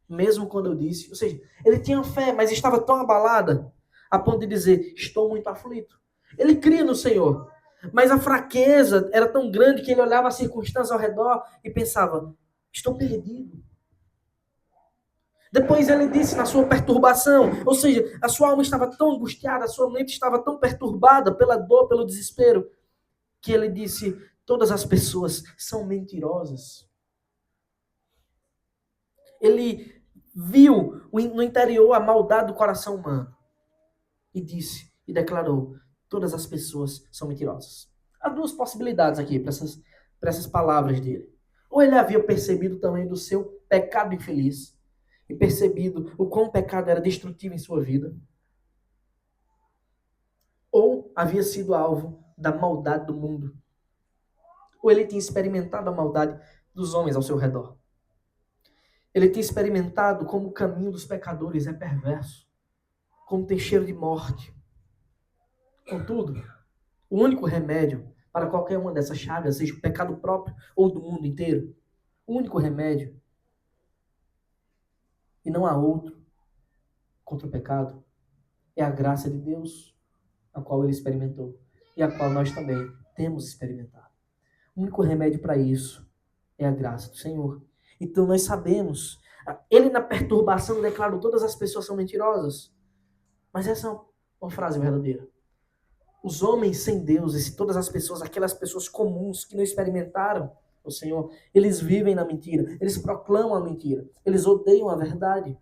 mesmo quando eu disse. Ou seja, ele tinha fé, mas estava tão abalada, a ponto de dizer, estou muito aflito. Ele cria no Senhor, mas a fraqueza era tão grande que ele olhava as circunstâncias ao redor e pensava, estou perdido. Depois ele disse na sua perturbação, ou seja, a sua alma estava tão angustiada, a sua mente estava tão perturbada pela dor, pelo desespero, que ele disse, todas as pessoas são mentirosas. Ele viu no interior a maldade do coração humano e disse, e declarou, todas as pessoas são mentirosas. Há duas possibilidades aqui para essas palavras dele. Ou ele havia percebido também do seu pecado infeliz e percebido o quão o pecado era destrutivo em sua vida, ou havia sido alvo da maldade do mundo, ou ele tinha experimentado a maldade dos homens ao seu redor. Ele tinha experimentado como o caminho dos pecadores é perverso, como tem cheiro de morte. Contudo, o único remédio para qualquer uma dessas chagas, seja o pecado próprio ou do mundo inteiro, o único remédio, e não há outro contra o pecado, é a graça de Deus, a qual ele experimentou e a qual nós também temos experimentado. O único remédio para isso é a graça do Senhor. Então nós sabemos, ele na perturbação declarou todas as pessoas são mentirosas. Mas essa é uma frase verdadeira. Os homens sem Deus, e todas as pessoas, aquelas pessoas comuns que não experimentaram o Senhor, eles vivem na mentira, eles proclamam a mentira, eles odeiam a verdade,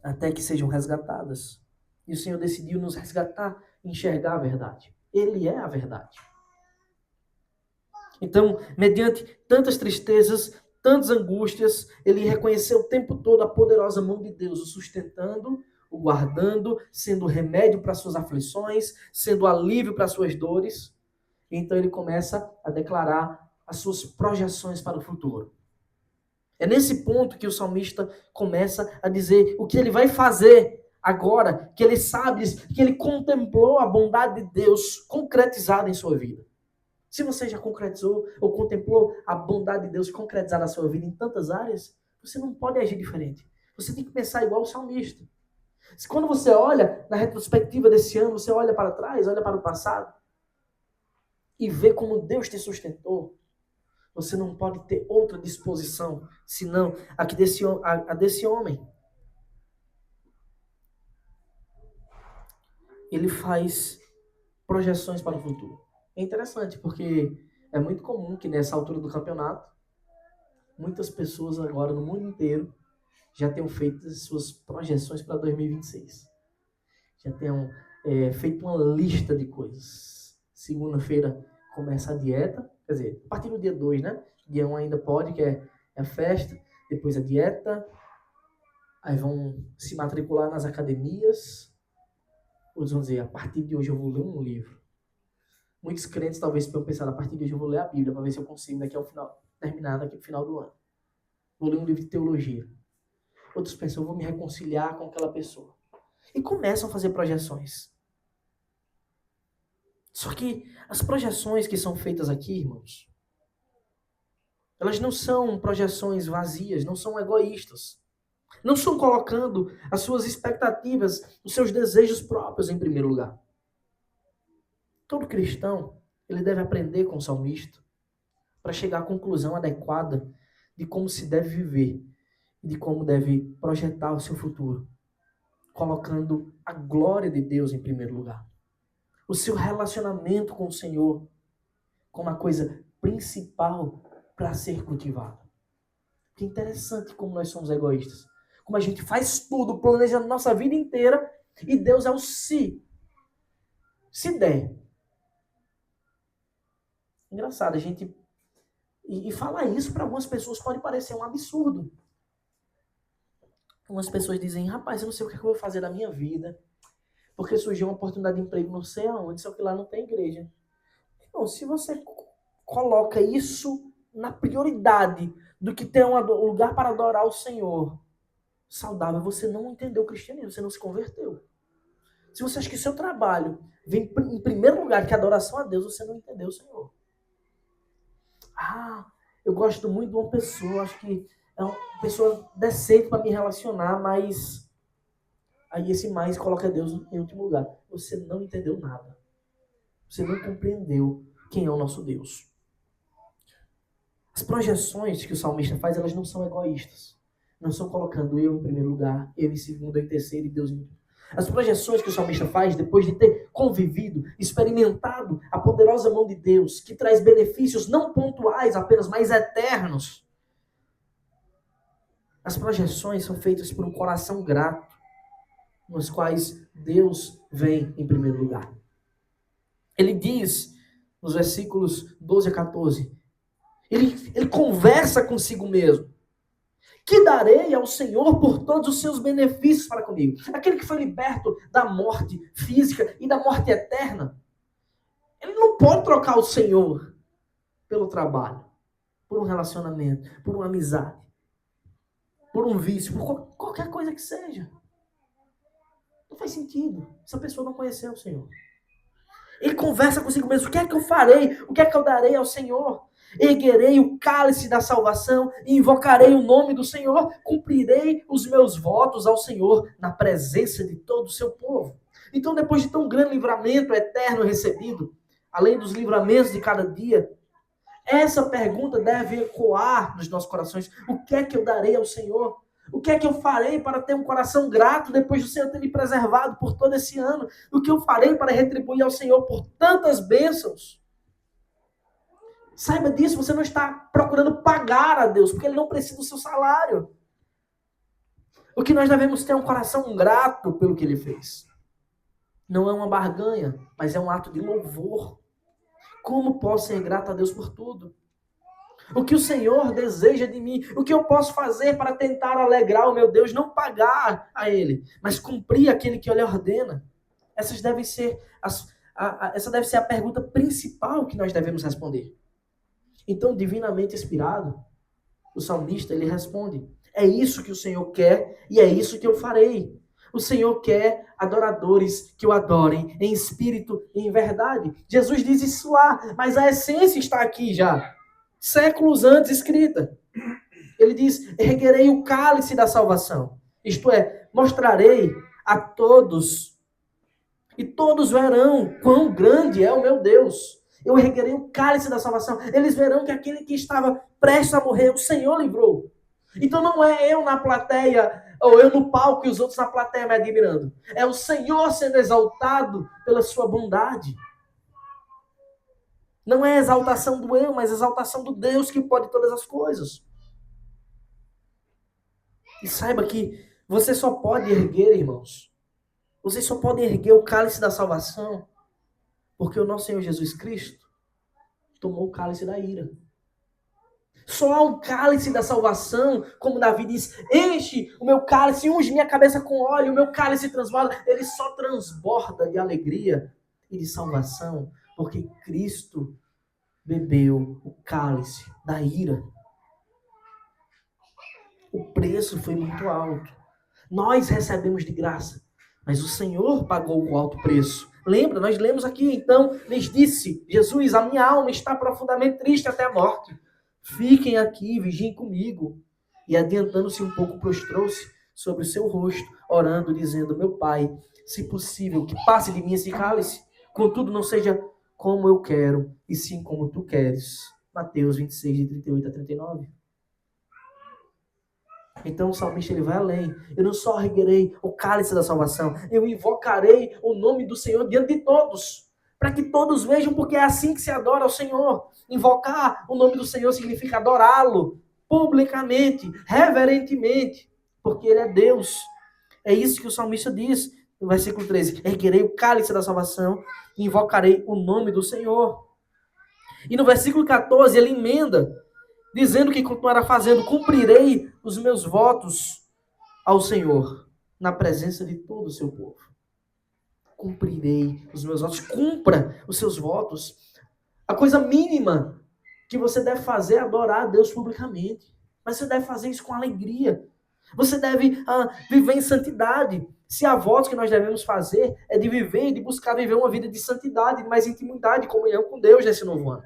até que sejam resgatadas. E o Senhor decidiu nos resgatar, enxergar a verdade. Ele é a verdade. Então, mediante tantas tristezas, tantas angústias, ele reconheceu o tempo todo a poderosa mão de Deus, o sustentando, o guardando, sendo remédio para suas aflições, sendo alívio para suas dores. Então ele começa a declarar as suas projeções para o futuro. É nesse ponto que o salmista começa a dizer o que ele vai fazer agora, que ele sabe, que ele contemplou a bondade de Deus concretizada em sua vida. Se você já concretizou ou contemplou a bondade de Deus concretizada na sua vida em tantas áreas, você não pode agir diferente. Você tem que pensar igual o salmista. Quando você olha na retrospectiva desse ano, você olha para trás, olha para o passado e vê como Deus te sustentou, você não pode ter outra disposição senão a desse homem. Ele faz projeções para o futuro. É interessante porque é muito comum que nessa altura do campeonato, muitas pessoas agora no mundo inteiro já tenham feito as suas projeções para 2026. Já tenham feito uma lista de coisas. Segunda-feira começa a dieta, quer dizer, a partir do dia 2, né? Dia 1 ainda pode, que é a festa, depois a dieta, aí vão se matricular nas academias, outros vão dizer, a partir de hoje eu vou ler um livro. Muitos crentes talvez tenham pensado, a partir de hoje eu vou ler a Bíblia, para ver se eu consigo terminar daqui ao final do ano. Vou ler um livro de teologia. Outros pensam, eu vou me reconciliar com aquela pessoa. E começam a fazer projeções. Só que as projeções que são feitas aqui, irmãos, elas não são projeções vazias, não são egoístas. Não estão colocando as suas expectativas, os seus desejos próprios em primeiro lugar. Todo cristão, ele deve aprender com o salmista para chegar à conclusão adequada de como se deve viver e de como deve projetar o seu futuro, colocando a glória de Deus em primeiro lugar. O seu relacionamento com o Senhor como a coisa principal para ser cultivado. Que interessante como nós somos egoístas. Como a gente faz tudo, planeja a nossa vida inteira e Deus é o se. Se der. Engraçado, a gente... E falar isso para algumas pessoas pode parecer um absurdo. Algumas pessoas dizem, rapaz, eu não sei o que eu vou fazer da minha vida, porque surgiu uma oportunidade de emprego não sei aonde, só que lá não tem igreja. Então, se você coloca isso na prioridade do que ter um lugar para adorar o Senhor saudável, você não entendeu o cristianismo, você não se converteu. Se você acha que seu trabalho vem em primeiro lugar que a adoração a Deus, você não entendeu o Senhor. Ah, eu gosto muito de uma pessoa, acho que é uma pessoa decente para me relacionar, mas aí esse mais coloca Deus em último lugar. Você não entendeu nada. Você não compreendeu quem é o nosso Deus. As projeções que o salmista faz, elas não são egoístas. Não são colocando eu em primeiro lugar, eu em segundo, eu em terceiro e Deus em último. As projeções que o salmista faz, depois de ter convivido, experimentado a poderosa mão de Deus, que traz benefícios não pontuais apenas, mas eternos. As projeções são feitas por um coração grato, nos quais Deus vem em primeiro lugar. Ele diz, nos versículos 12 a 14, ele conversa consigo mesmo. Que darei ao Senhor por todos os seus benefícios para comigo? Aquele que foi liberto da morte física e da morte eterna. Ele não pode trocar o Senhor pelo trabalho, por um relacionamento, por uma amizade, por um vício, por qualquer coisa que seja. Não faz sentido. Essa pessoa não conheceu o Senhor. Ele conversa consigo mesmo. O que é que eu farei? O que é que eu darei ao Senhor? Erguerei o cálice da salvação e invocarei o nome do Senhor. Cumprirei os meus votos ao Senhor na presença de todo o seu povo. Então, depois de tão grande livramento eterno recebido, além dos livramentos de cada dia, essa pergunta deve ecoar nos nossos corações. O que é que eu darei ao Senhor? O que é que eu farei para ter um coração grato depois do Senhor ter me preservado por todo esse ano? O que eu farei para retribuir ao Senhor por tantas bênçãos? Saiba disso, você não está procurando pagar a Deus, porque Ele não precisa do seu salário. O que nós devemos ter é um coração grato pelo que Ele fez. Não é uma barganha, mas é um ato de louvor. Como posso ser grato a Deus por tudo? O que o Senhor deseja de mim? O que eu posso fazer para tentar alegrar o meu Deus? Não pagar a Ele, mas cumprir aquele que Ele ordena. Essa deve ser a pergunta principal que nós devemos responder. Então, divinamente inspirado, o salmista, ele responde: é isso que o Senhor quer e é isso que eu farei. O Senhor quer adoradores que o adorem em espírito e em verdade. Jesus diz isso lá, mas a essência está aqui já, séculos antes escrita. Ele diz: erguerei o cálice da salvação. Isto é, mostrarei a todos, e todos verão quão grande é o meu Deus. Eu erguerei o cálice da salvação. Eles verão que aquele que estava prestes a morrer, o Senhor livrou. Então não é eu na plateia, ou eu no palco e os outros na plateia me admirando. É o Senhor sendo exaltado pela sua bondade. Não é a exaltação do eu, mas a exaltação do Deus que pode todas as coisas. E saiba que você só pode erguer, irmãos. Você só pode erguer o cálice da salvação porque o nosso Senhor Jesus Cristo tomou o cálice da ira. Só há um cálice da salvação, como Davi diz: enche o meu cálice, unge minha cabeça com óleo, o meu cálice transborda. Ele só transborda de alegria e de salvação, porque Cristo bebeu o cálice da ira. O preço foi muito alto. Nós recebemos de graça, mas o Senhor pagou o alto preço. Lembra? Nós lemos aqui, então, lhes disse Jesus: a minha alma está profundamente triste até a morte. Fiquem aqui, vigiem comigo. E adiantando-se um pouco, prostrou-se sobre o seu rosto, orando, dizendo: meu Pai, se possível, que passe de mim esse cálice, contudo não seja como eu quero, e sim como tu queres. Mateus 26, de 38 a 39. Então o salmista ele vai além. Eu não só reguerei o cálice da salvação, eu invocarei o nome do Senhor diante de todos, para que todos vejam, porque é assim que se adora ao Senhor. Invocar o nome do Senhor significa adorá-lo publicamente, reverentemente, porque ele é Deus. É isso que o salmista diz no versículo 13: erguerei o cálice da salvação e invocarei o nome do Senhor. E no versículo 14 ele emenda, dizendo que continuará fazendo: cumprirei os meus votos ao Senhor, na presença de todo o seu povo. Cumprirei os meus votos. Cumpra os seus votos. A coisa mínima que você deve fazer é adorar a Deus publicamente. Mas você deve fazer isso com alegria. Você deve viver em santidade. Se há votos que nós devemos fazer, é de viver, de buscar viver uma vida de santidade, de mais intimidade, comunhão com Deus nesse novo ano.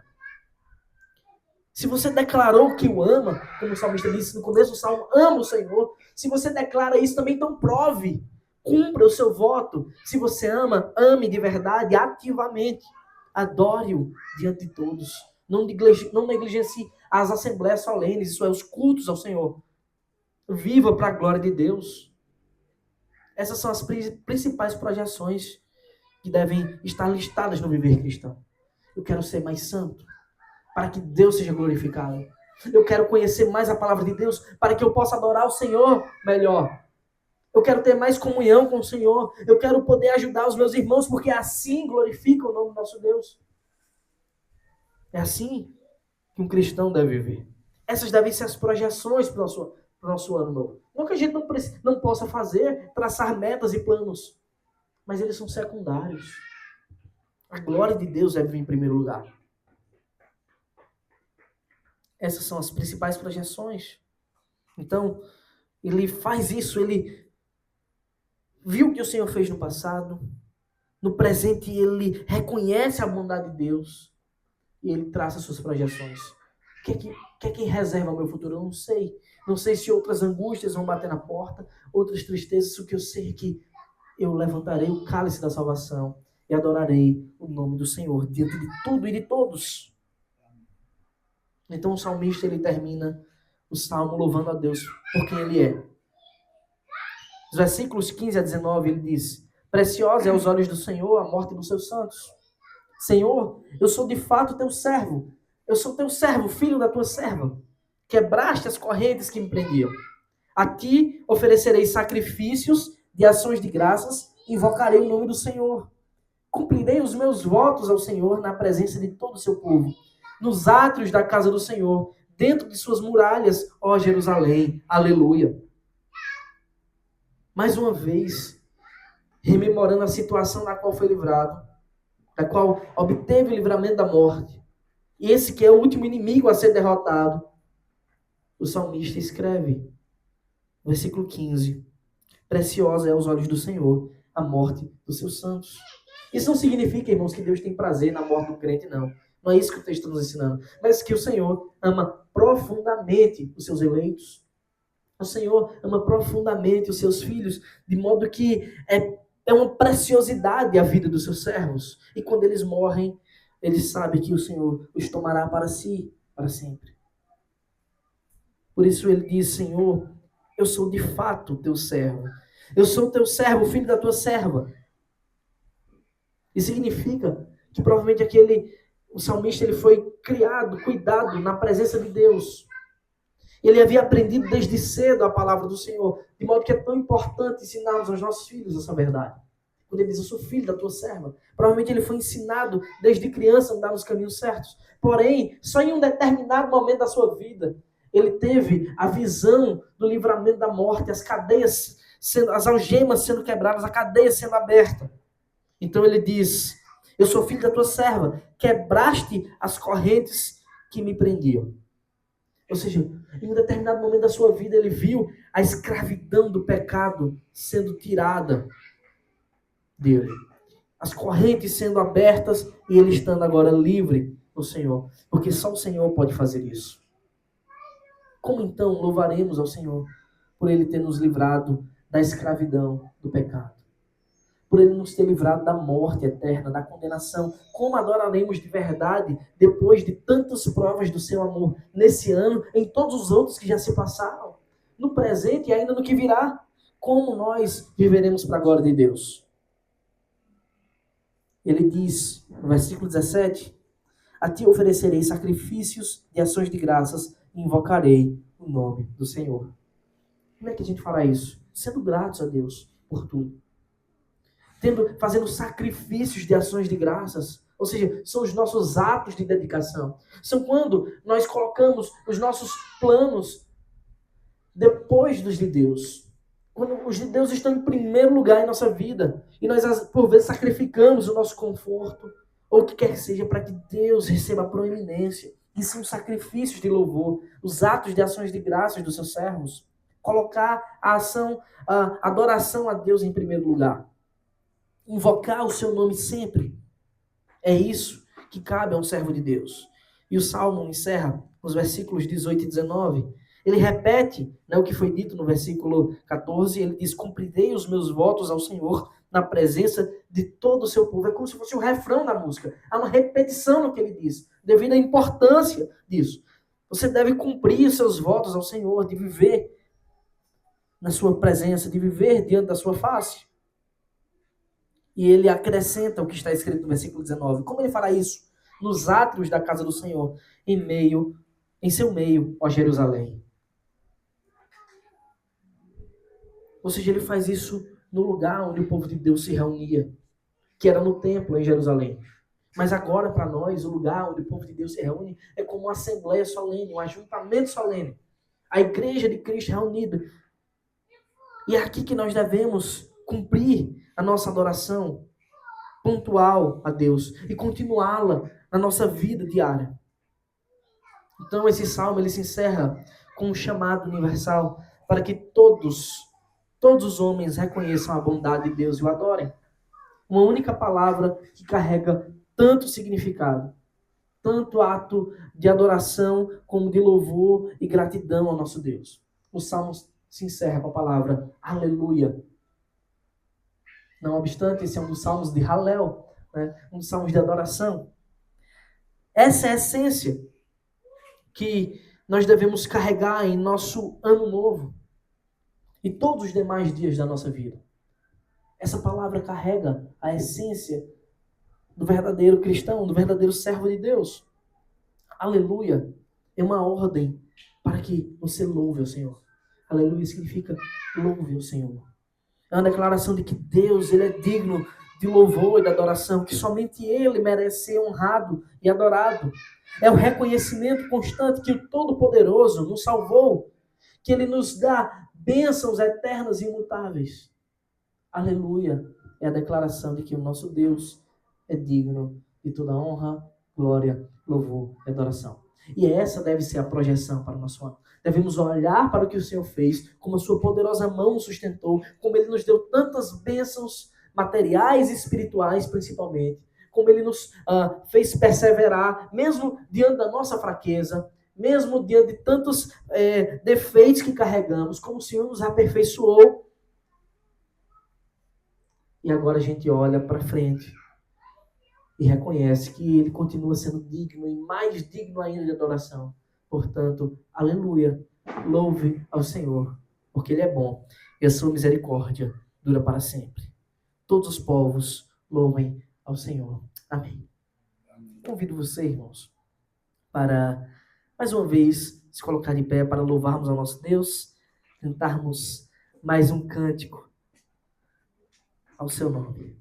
Se você declarou que o ama, como o salmista disse no começo do salmo, ama o Senhor. Se você declara isso também, então prove. Cumpra o seu voto. Se você ama, ame de verdade, ativamente. Adore-o diante de todos. Não negligencie as assembleias solenes, isso é, os cultos ao Senhor. Viva para a glória de Deus. Essas são as principais projeções que devem estar listadas no viver cristão. Eu quero ser mais santo, para que Deus seja glorificado. Eu quero conhecer mais a palavra de Deus, para que eu possa adorar o Senhor melhor. Eu quero ter mais comunhão com o Senhor. Eu quero poder ajudar os meus irmãos, porque assim glorifica o nome do nosso Deus. É assim que um cristão deve viver. Essas devem ser as projeções para o nosso ano novo. Não que a gente não possa fazer, traçar metas e planos, mas eles são secundários. A glória de Deus deve vir em primeiro lugar. Essas são as principais projeções. Então, ele faz isso, ele viu o que o Senhor fez no passado, no presente ele reconhece a bondade de Deus e ele traça suas projeções. O que é que reserva o meu futuro? Eu não sei. Não sei se outras angústias vão bater na porta, outras tristezas. O que eu sei é que eu levantarei o cálice da salvação e adorarei o nome do Senhor diante de tudo e de todos. Então o salmista ele termina o salmo louvando a Deus por quem ele é. Nos versículos 15 a 19 ele diz: preciosa é aos olhos do Senhor a morte dos seus santos. Senhor, eu sou de fato teu servo. Eu sou teu servo, filho da tua serva. Quebraste as correntes que me prendiam. A ti oferecerei sacrifícios de ações de graças, invocarei o nome do Senhor. Cumprirei os meus votos ao Senhor na presença de todo o seu povo, nos átrios da casa do Senhor, dentro de suas muralhas, ó Jerusalém. Aleluia. Mais uma vez, rememorando a situação na qual foi livrado, da qual obteve o livramento da morte, e esse que é o último inimigo a ser derrotado, o salmista escreve, versículo 15, preciosa é aos olhos do Senhor a morte dos seus santos. Isso não significa, irmãos, que Deus tem prazer na morte do crente, não. Não é isso que o texto está nos ensinando. Mas que o Senhor ama profundamente os seus eleitos. O Senhor ama profundamente os seus filhos, de modo que é uma preciosidade a vida dos seus servos. E quando eles morrem, eles sabem que o Senhor os tomará para si, para sempre. Por isso ele diz: Senhor, eu sou de fato teu servo. Eu sou teu servo, filho da tua serva. Isso significa que provavelmente o salmista ele foi criado, cuidado na presença de Deus. Ele havia aprendido desde cedo a palavra do Senhor, de modo que é tão importante ensinarmos aos nossos filhos essa verdade. Quando ele diz: eu sou filho da tua serva, provavelmente ele foi ensinado desde criança a andar nos caminhos certos. Porém, só em um determinado momento da sua vida, ele teve a visão do livramento da morte, as cadeias, as algemas sendo quebradas, a cadeia sendo aberta. Então ele diz: eu sou filho da tua serva, quebraste as correntes que me prendiam. Ou seja, em um determinado momento da sua vida, ele viu a escravidão do pecado sendo tirada dele. As correntes sendo abertas e ele estando agora livre no Senhor. Porque só o Senhor pode fazer isso. Como então louvaremos ao Senhor por ele ter nos livrado da escravidão do pecado? Por ele nos ter livrado da morte eterna, da condenação. Como adoraremos de verdade depois de tantas provas do seu amor nesse ano, em todos os outros que já se passaram? no presente e ainda no que virá. Como nós viveremos para a glória de Deus? Ele diz, no versículo 17, a ti oferecerei sacrifícios de ações de graças e invocarei o nome do Senhor. Como é que a gente fará isso? Sendo gratos a Deus por tudo. Fazendo sacrifícios de ações de graças. Ou seja, são os nossos atos de dedicação. São quando nós colocamos os nossos planos depois dos de Deus. Quando os de Deus estão em primeiro lugar em nossa vida. E nós, por vezes, sacrificamos o nosso conforto, ou o que quer que seja, para que Deus receba a proeminência. E são sacrifícios de louvor, os atos de ações de graças dos seus servos. Colocar a ação, a adoração a Deus em primeiro lugar. Invocar o seu nome sempre. É isso que cabe a um servo de Deus. E o Salmo encerra nos versículos 18 e 19. Ele repete, né, o que foi dito no versículo 14. Ele diz, cumprirei os meus votos ao Senhor na presença de todo o seu povo. É como se fosse o refrão da música. Há uma repetição no que ele diz, devido à importância disso. Você deve cumprir os seus votos ao Senhor, de viver na sua presença, de viver diante da sua face. E ele acrescenta o que está escrito no versículo 19. Como ele fará isso? Nos átrios da casa do Senhor, em seu meio, ó Jerusalém. Ou seja, ele faz isso no lugar onde o povo de Deus se reunia, que era no templo em Jerusalém. Mas agora, para nós, o lugar onde o povo de Deus se reúne é como uma assembleia solene, um ajuntamento solene. A igreja de Cristo reunida. E é aqui que nós devemos cumprir a nossa adoração pontual a Deus e continuá-la na nossa vida diária. Então esse salmo ele se encerra com um chamado universal para que todos os homens reconheçam a bondade de Deus e o adorem. Uma única palavra que carrega tanto significado, tanto ato de adoração como de louvor e gratidão ao nosso Deus. O salmo se encerra com a palavra aleluia. Não obstante, esse é um dos salmos de Halel, né? Um dos salmos de adoração. Essa é a essência que nós devemos carregar em nosso ano novo e todos os demais dias da nossa vida. Essa palavra carrega a essência do verdadeiro cristão, do verdadeiro servo de Deus. Aleluia é uma ordem para que você louve ao Senhor. Aleluia significa louve ao Senhor. É uma declaração de que Deus ele é digno de louvor e de adoração, que somente Ele merece ser honrado e adorado. É o reconhecimento constante que o Todo-Poderoso nos salvou, que Ele nos dá bênçãos eternas e imutáveis. Aleluia é a declaração de que o nosso Deus é digno de toda honra, glória, louvor e adoração. E essa deve ser a projeção para o nosso ano. Devemos olhar para o que o Senhor fez, como a sua poderosa mão nos sustentou, como Ele nos deu tantas bênçãos materiais e espirituais, principalmente, como Ele nos fez perseverar, mesmo diante da nossa fraqueza, mesmo diante de tantos defeitos que carregamos, como o Senhor nos aperfeiçoou. E agora a gente olha para frente e reconhece que Ele continua sendo digno e mais digno ainda de adoração. Portanto, aleluia, louve ao Senhor, porque Ele é bom e a sua misericórdia dura para sempre. Todos os povos louvem ao Senhor. Amém. Convido você, irmãos, para mais uma vez se colocar de pé para louvarmos ao nosso Deus, cantarmos mais um cântico ao seu nome.